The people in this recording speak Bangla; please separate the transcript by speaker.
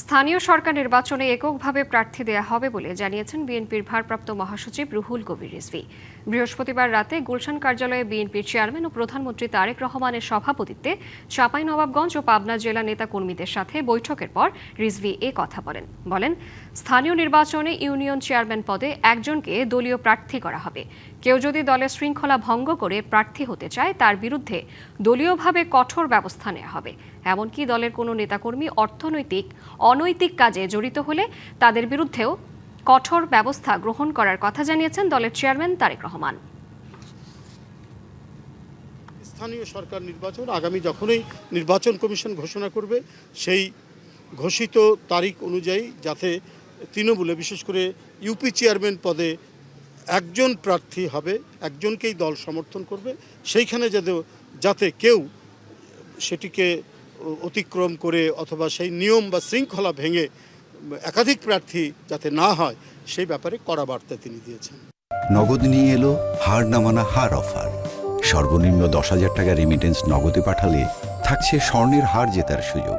Speaker 1: স্থানীয় সরকার নির্বাচনে এককভাবে প্রার্থী দেয়া হবে বলে জানিয়েছেন বিএনপির ভারপ্রাপ্ত মহাসচিব রুহুল কবির রিজভী। বৃহস্পতিবার রাতে গুলশান কার্যালয়ে বিএনপির চেয়ারম্যান ও প্রধানমন্ত্রী তারেক রহমানের সভাপতিত্বে চাঁপাইনবাবগঞ্জ ও পাবনা জেলা নেতাকর্মীদের সাথে বৈঠকের পর রিজভী এ কথা বলেন স্থানীয় নির্বাচনে ইউনিয়ন চেয়ারম্যান পদে একজনকে দলীয় প্রার্থী করা হবে। কেউ যদি দলের শৃঙ্খলা ভঙ্গ করে প্রার্থী হতে চায় তার বিরুদ্ধে দলীয়ভাবে কঠোর ব্যবস্থা নেওয়া হবে। এমনকি দলের কোনো নেতাকর্মী অনৈতিক কাজে জড়িত হলে তাদের বিরুদ্ধেও কঠোর ব্যবস্থা গ্রহণ করার কথা জানিয়েছেন দলের চেয়ারম্যান তারেক রহমান।
Speaker 2: স্থানীয় সরকার নির্বাচন আগামী যখনই নির্বাচন কমিশন ঘোষণা করবে সেই ঘোষিত তারিখ অনুযায়ী যাতে তৃণমূলে বিশেষ করে ইউপি চেয়ারম্যান পদে একজন প্রার্থী হবে, একজনকেই দল সমর্থন করবে, সেইখানে যাতে কেউ সেটিকে অতিক্রম করে অথবা সেই নিয়ম বা শৃঙ্খলা ভেঙে একাধিক প্রার্থী যাতে না হয় সেই ব্যাপারে কড়া বার্তা তিনি দিয়েছেন।
Speaker 3: নগদ নিয়ে এলো হার না মানা হার অফার। সর্বনিম্ন 10,000 টাকা রেমিটেন্স নগদে পাঠালে থাকছে স্বর্ণের হার জেতার সুযোগ।